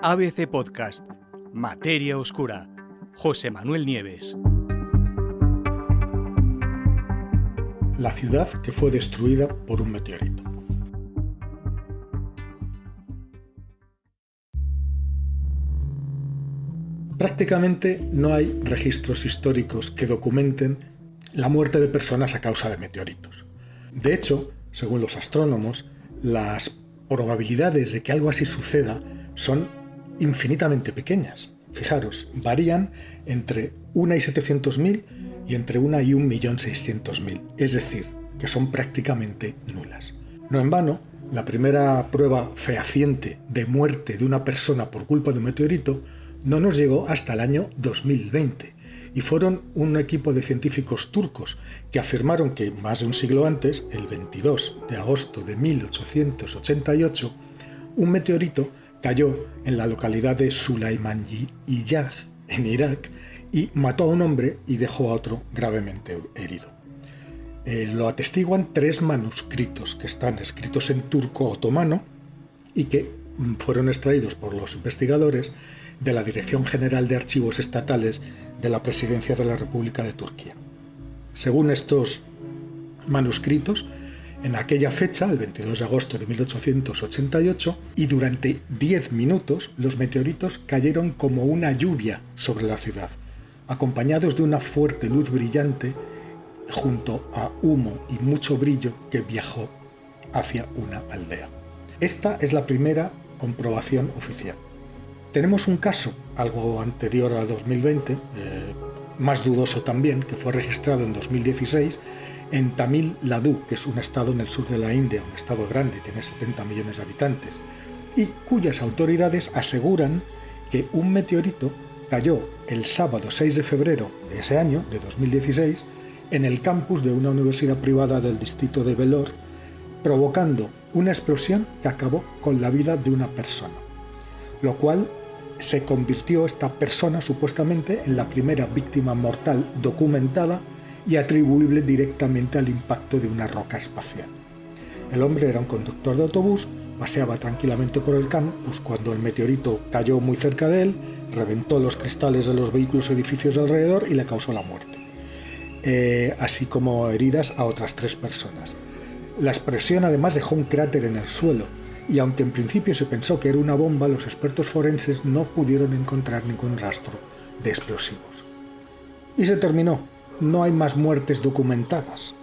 ABC Podcast, Materia Oscura, José Manuel Nieves. La ciudad que fue destruida por un meteorito. Prácticamente no hay registros históricos que documenten la muerte de personas a causa de meteoritos. De hecho, según los astrónomos, las probabilidades de que algo así suceda son infinitamente pequeñas. Fijaros, varían entre 1 y 700.000 y entre 1 y 1.600.000, es decir, que son prácticamente nulas. No en vano, la primera prueba fehaciente de muerte de una persona por culpa de un meteorito no nos llegó hasta el año 2020, y fueron un equipo de científicos turcos que afirmaron que más de un siglo antes, el 22 de agosto de 1888, un meteorito cayó en la localidad de Sulaymaniyah, en Irak, y mató a un hombre y dejó a otro gravemente herido. Lo atestiguan 3 manuscritos que están escritos en turco otomano y que fueron extraídos por los investigadores de la Dirección General de Archivos Estatales de la Presidencia de la República de Turquía. Según estos manuscritos, en aquella fecha, el 22 de agosto de 1888, y durante 10 minutos, los meteoritos cayeron como una lluvia sobre la ciudad, acompañados de una fuerte luz brillante junto a humo y mucho brillo que viajó hacia una aldea. Esta es la primera comprobación oficial. Tenemos un caso, algo anterior a 2020, más dudoso también, que fue registrado en 2016 en Tamil Nadu, que es un estado en el sur de la India, un estado grande, tiene 70 millones de habitantes, y cuyas autoridades aseguran que un meteorito cayó el sábado 6 de febrero de ese año, de 2016, en el campus de una universidad privada del distrito de Vellore, provocando una explosión que acabó con la vida de una persona, lo cual se convirtió esta persona supuestamente en la primera víctima mortal documentada y atribuible directamente al impacto de una roca espacial. El hombre era un conductor de autobús, paseaba tranquilamente por el campus cuando el meteorito cayó muy cerca de él, reventó los cristales de los vehículos y edificios alrededor y le causó la muerte, así como heridas a otras 3 personas. La explosión además dejó un cráter en el suelo, y aunque en principio se pensó que era una bomba, los expertos forenses no pudieron encontrar ningún rastro de explosivos. Y se terminó. No hay más muertes documentadas.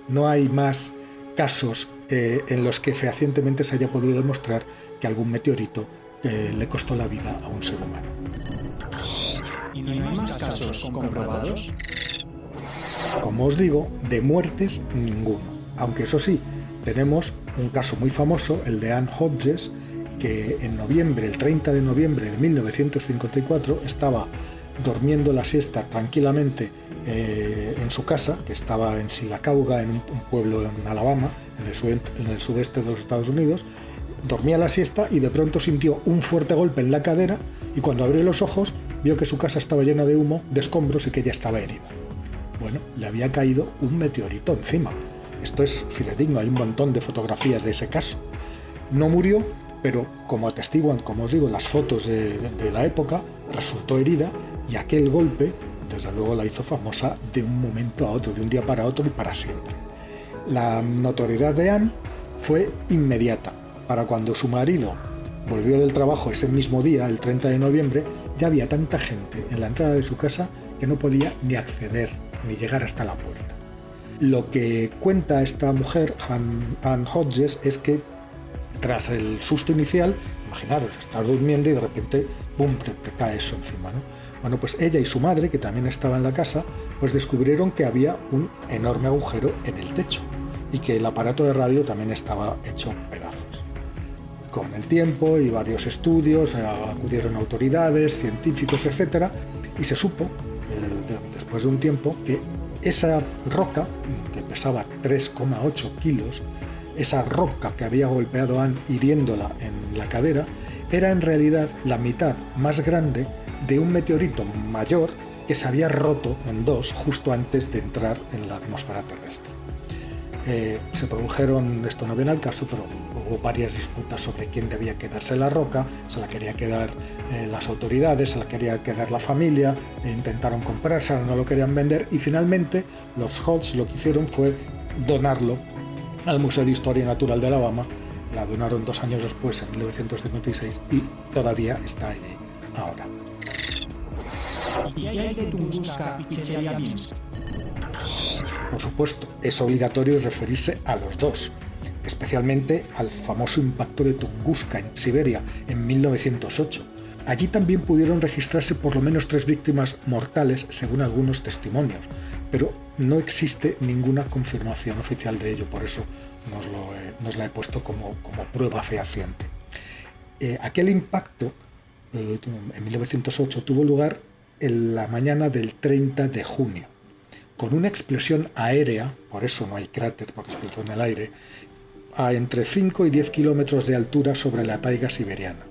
No hay más casos en los que fehacientemente se haya podido demostrar que algún meteorito le costó la vida a un ser humano. ¿Y no hay más casos comprobados? Como os digo, de muertes ninguno. Aunque eso sí, tenemos un caso muy famoso, el de Anne Hodges, que en noviembre, el 30 de noviembre de 1954, estaba durmiendo la siesta tranquilamente en su casa, que estaba en Sylacauga, en un pueblo en Alabama, en el sudeste de los Estados Unidos. Dormía la siesta y de pronto sintió un fuerte golpe en la cadera, y cuando abrió los ojos vio que su casa estaba llena de humo, de escombros, y que ella estaba herida. Bueno, le había caído un meteorito encima. Esto es fidedigno, hay un montón de fotografías de ese caso. No murió, pero como atestiguan, como os digo, las fotos de la época, resultó herida, y aquel golpe, desde luego, la hizo famosa de un momento a otro, de un día para otro y para siempre. La notoriedad de Anne fue inmediata. Para cuando su marido volvió del trabajo ese mismo día, el 30 de noviembre, ya había tanta gente en la entrada de su casa que no podía ni acceder, ni llegar hasta la puerta. Lo que cuenta esta mujer, Anne Hodges, es que tras el susto inicial, imaginaros, estar durmiendo y de repente, ¡bum!, te cae eso encima, ¿no? Bueno, pues ella y su madre, que también estaba en la casa, pues descubrieron que había un enorme agujero en el techo y que el aparato de radio también estaba hecho pedazos. Con el tiempo y varios estudios, acudieron autoridades, científicos, etc., y se supo, después de un tiempo, que esa roca, que pesaba 3,8 kilos, esa roca que había golpeado a Anne hiriéndola en la cadera, era en realidad la mitad más grande de un meteorito mayor que se había roto en 2 justo antes de entrar en la atmósfera terrestre. Se produjeron, esto no viene al caso, pero hubo varias disputas sobre quién debía quedarse la roca. Se la quería quedar las autoridades, se la quería quedar la familia, intentaron comprársela, no lo querían vender, y finalmente los Hodge lo que hicieron fue donarlo al Museo de Historia Natural de Alabama. La donaron 2 años después, en 1956, y todavía está allí ahora. ¿Y qué hay de Tunguska y Chelyabinsk? Por supuesto, es obligatorio referirse a los dos, especialmente al famoso impacto de Tunguska en Siberia en 1908. Allí también pudieron registrarse por lo menos 3 víctimas mortales, según algunos testimonios, pero no existe ninguna confirmación oficial de ello, por eso nos la he puesto como prueba fehaciente. Aquel impacto en 1908 tuvo lugar en la mañana del 30 de junio, con una explosión aérea, por eso no hay cráter, porque explotó en el aire, a entre 5 y 10 kilómetros de altura sobre la taiga siberiana.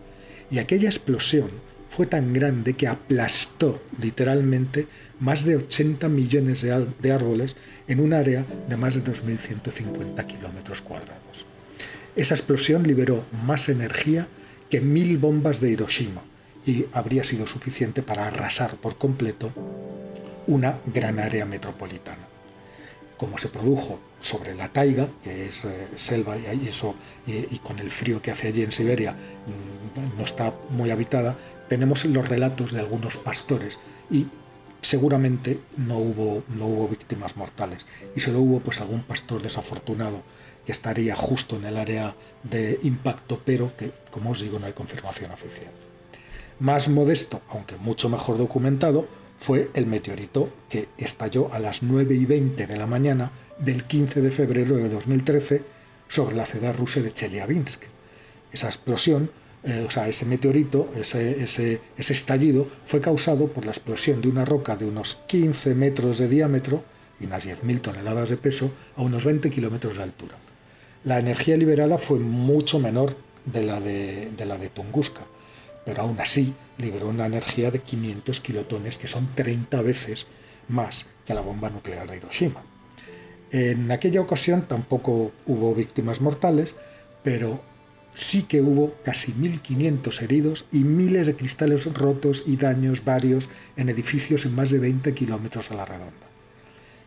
Y aquella explosión fue tan grande que aplastó literalmente más de 80 millones de árboles en un área de más de 2.150 kilómetros cuadrados. Esa explosión liberó más energía que 1000 bombas de Hiroshima y habría sido suficiente para arrasar por completo una gran área metropolitana. Como se produjo sobre la taiga, que es selva y con el frío que hace allí en Siberia no está muy habitada, tenemos los relatos de algunos pastores y seguramente no hubo víctimas mortales, y solo hubo pues algún pastor desafortunado que estaría justo en el área de impacto, pero que, como os digo, no hay confirmación oficial. Más modesto, aunque mucho mejor documentado, fue el meteorito que estalló a las 9:20 de la mañana del 15 de febrero de 2013 sobre la ciudad rusa de Chelyabinsk. Esa explosión, ese meteorito, ese estallido, fue causado por la explosión de una roca de unos 15 metros de diámetro y unas 10.000 toneladas de peso a unos 20 kilómetros de altura. La energía liberada fue mucho menor de la de Tunguska, pero aún así liberó una energía de 500 kilotones, que son 30 veces más que la bomba nuclear de Hiroshima. En aquella ocasión tampoco hubo víctimas mortales, pero sí que hubo casi 1.500 heridos y miles de cristales rotos y daños varios en edificios en más de 20 kilómetros a la redonda.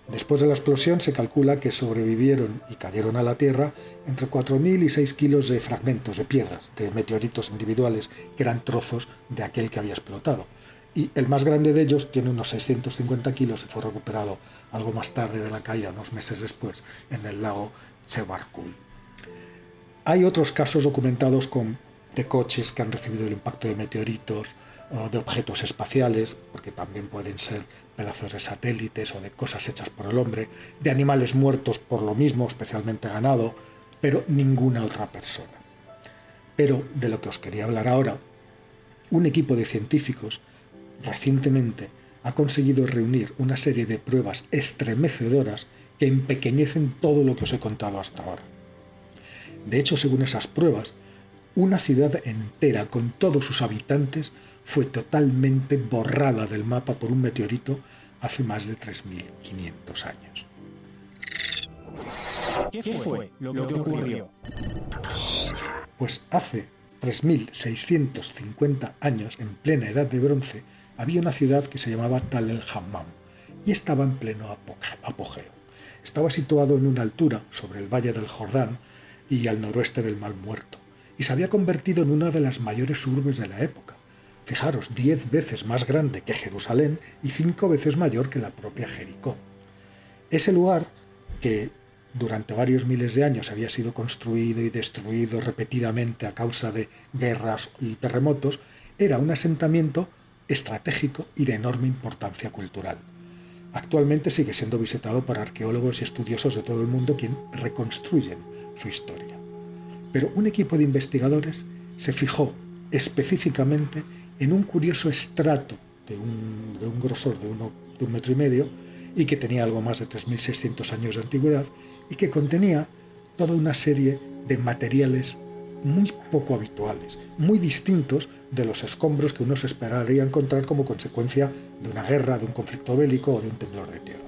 Después de la explosión se calcula que sobrevivieron y cayeron a la Tierra entre 4.000 y 6 kilos de fragmentos de piedras, de meteoritos individuales, que eran trozos de aquel que había explotado. Y el más grande de ellos tiene unos 650 kilos y fue recuperado algo más tarde de la caída, unos meses después, en el lago Chebarkul. Hay otros casos documentados de coches que han recibido el impacto de meteoritos, o de objetos espaciales, porque también pueden ser pedazos de satélites o de cosas hechas por el hombre, de animales muertos por lo mismo, especialmente ganado, pero ninguna otra persona. Pero de lo que os quería hablar ahora, un equipo de científicos recientemente ha conseguido reunir una serie de pruebas estremecedoras que empequeñecen todo lo que os he contado hasta ahora. De hecho, según esas pruebas, una ciudad entera con todos sus habitantes fue totalmente borrada del mapa por un meteorito hace más de 3.500 años. ¿Qué fue lo que ocurrió? Pues hace 3.650 años, en plena Edad de Bronce, había una ciudad que se llamaba Tal el Hammam y estaba en pleno apogeo. Estaba situado en una altura sobre el Valle del Jordán y al noroeste del Mar Muerto, y se había convertido en una de las mayores urbes de la época. Fijaros, 10 veces más grande que Jerusalén y 5 veces mayor que la propia Jericó. Ese lugar, que durante varios miles de años había sido construido y destruido repetidamente a causa de guerras y terremotos, era un asentamiento estratégico y de enorme importancia cultural. Actualmente sigue siendo visitado por arqueólogos y estudiosos de todo el mundo, quienes reconstruyen su historia. Pero un equipo de investigadores se fijó específicamente en un curioso estrato de un grosor de 1,5 metros y que tenía algo más de 3.600 años de antigüedad y que contenía toda una serie de materiales muy poco habituales, muy distintos de los escombros que uno se esperaría encontrar como consecuencia de una guerra, de un conflicto bélico o de un temblor de tierra.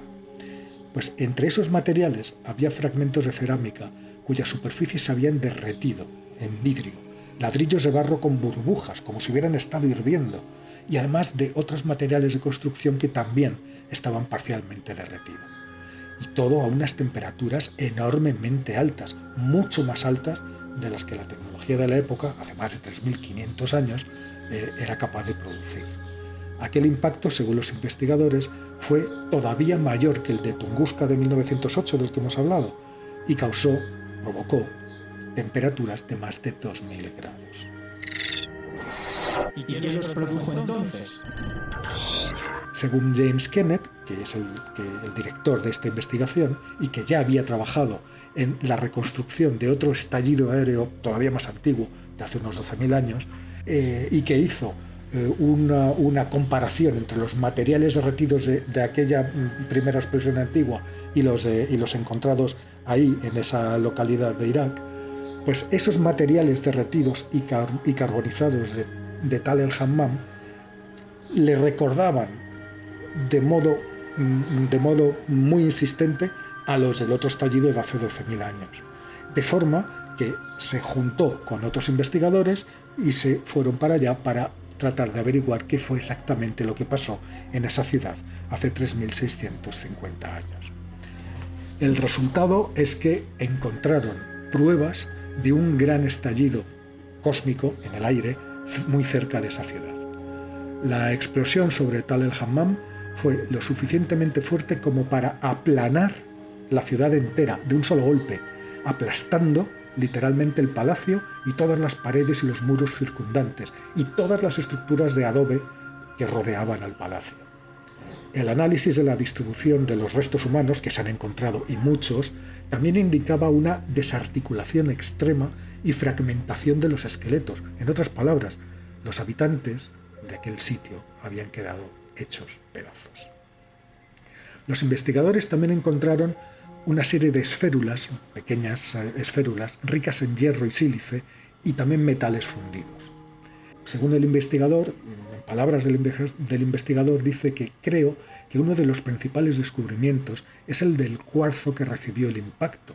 Pues entre esos materiales había fragmentos de cerámica cuyas superficies se habían derretido en vidrio, ladrillos de barro con burbujas, como si hubieran estado hirviendo, y además de otros materiales de construcción que también estaban parcialmente derretidos. Y todo a unas temperaturas enormemente altas, mucho más altas de las que la tecnología de la época, hace más de 3.500 años, era capaz de producir. Aquel impacto, según los investigadores, fue todavía mayor que el de Tunguska de 1908 del que hemos hablado y provocó temperaturas de más de 2.000 grados. ¿Y quién los produjo entonces? Según James Kennett, que es el director de esta investigación y que ya había trabajado en la reconstrucción de otro estallido aéreo todavía más antiguo, de hace unos 12.000 años, y que hizo una comparación entre los materiales derretidos de aquella primera explosión antigua y los encontrados ahí, en esa localidad de Irak, pues esos materiales derretidos y carbonizados de Tal el Hammam le recordaban de modo muy insistente a los del otro estallido de hace 12.000 años. De forma que se juntó con otros investigadores y se fueron para allá para tratar de averiguar qué fue exactamente lo que pasó en esa ciudad hace 3.650 años. El resultado es que encontraron pruebas de un gran estallido cósmico en el aire muy cerca de esa ciudad. La explosión sobre Tal el Hammam fue lo suficientemente fuerte como para aplanar la ciudad entera de un solo golpe, aplastando literalmente el palacio y todas las paredes y los muros circundantes y todas las estructuras de adobe que rodeaban al palacio. El análisis de la distribución de los restos humanos que se han encontrado, y muchos, también indicaba una desarticulación extrema y fragmentación de los esqueletos. En otras palabras, los habitantes de aquel sitio habían quedado hechos pedazos. Los investigadores también encontraron una serie de esférulas, pequeñas esférulas, ricas en hierro y sílice y también metales fundidos. Según el investigador, en palabras del investigador, dice que creo que uno de los principales descubrimientos es el del cuarzo que recibió el impacto.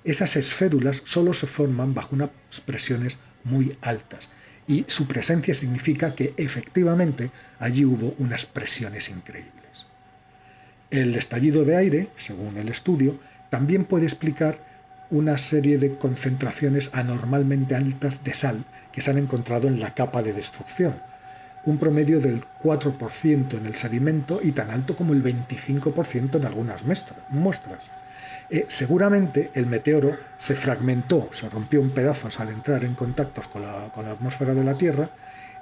Esas esférulas solo se forman bajo unas presiones muy altas y su presencia significa que efectivamente allí hubo unas presiones increíbles. El estallido de aire, según el estudio, también puede explicar una serie de concentraciones anormalmente altas de sal que se han encontrado en la capa de destrucción, un promedio del 4% en el sedimento y tan alto como el 25% en algunas muestras. Seguramente el meteoro se fragmentó, se rompió en pedazos al entrar en contactos con la atmósfera de la Tierra,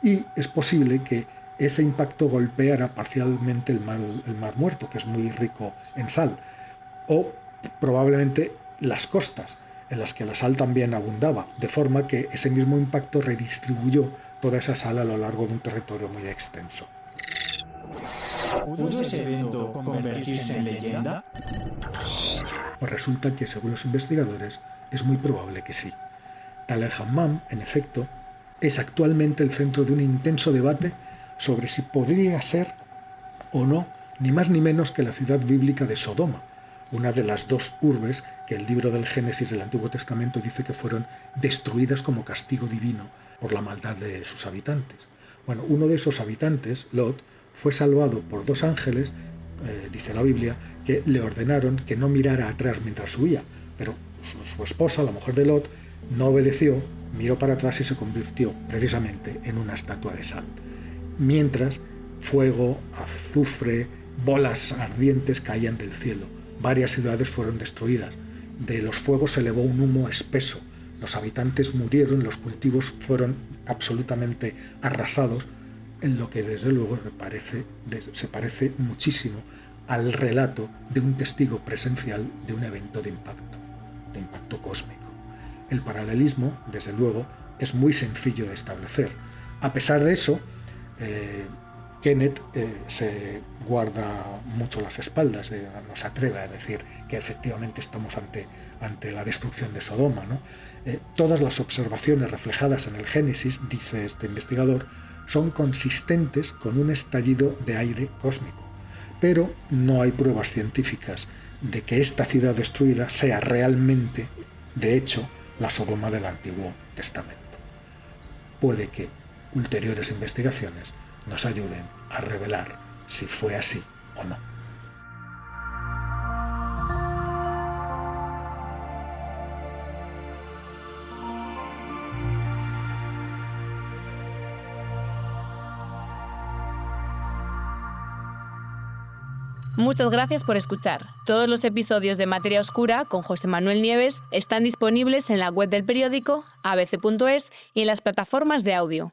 y es posible que ese impacto golpeara parcialmente el mar Muerto, que es muy rico en sal, o probablemente las costas, en las que la sal también abundaba, de forma que ese mismo impacto redistribuyó toda esa sal a lo largo de un territorio muy extenso. ¿Pudo ese evento convertirse en leyenda? Pues resulta que, según los investigadores, es muy probable que sí. Tal el Hammam, en efecto, es actualmente el centro de un intenso debate sobre si podría ser o no ni más ni menos que la ciudad bíblica de Sodoma, una de las dos urbes que el libro del Génesis del Antiguo Testamento dice que fueron destruidas como castigo divino por la maldad de sus habitantes. Bueno, uno de esos habitantes, Lot, fue salvado por dos ángeles, dice la Biblia, que le ordenaron que no mirara atrás mientras huía, pero su esposa, la mujer de Lot, no obedeció, miró para atrás y se convirtió precisamente en una estatua de sal. Mientras fuego, azufre, bolas ardientes caían del cielo. Varias ciudades fueron destruidas. De los fuegos se elevó un humo espeso. Los habitantes murieron, los cultivos fueron absolutamente arrasados, en lo que desde luego se parece muchísimo al relato de un testigo presencial de un evento de impacto cósmico. El paralelismo, desde luego, es muy sencillo de establecer. A pesar de eso, Kenneth se guarda mucho las espaldas, no se atreve a decir que efectivamente estamos ante la destrucción de Sodoma, ¿no? Todas las observaciones reflejadas en el Génesis, dice este investigador, son consistentes con un estallido de aire cósmico, pero no hay pruebas científicas de que esta ciudad destruida sea realmente, de hecho, la Sodoma del Antiguo Testamento. Puede que ulteriores investigaciones nos ayuden a revelar si fue así o no. Muchas gracias por escuchar. Todos los episodios de Materia Oscura con José Manuel Nieves están disponibles en la web del periódico, abc.es y en las plataformas de audio.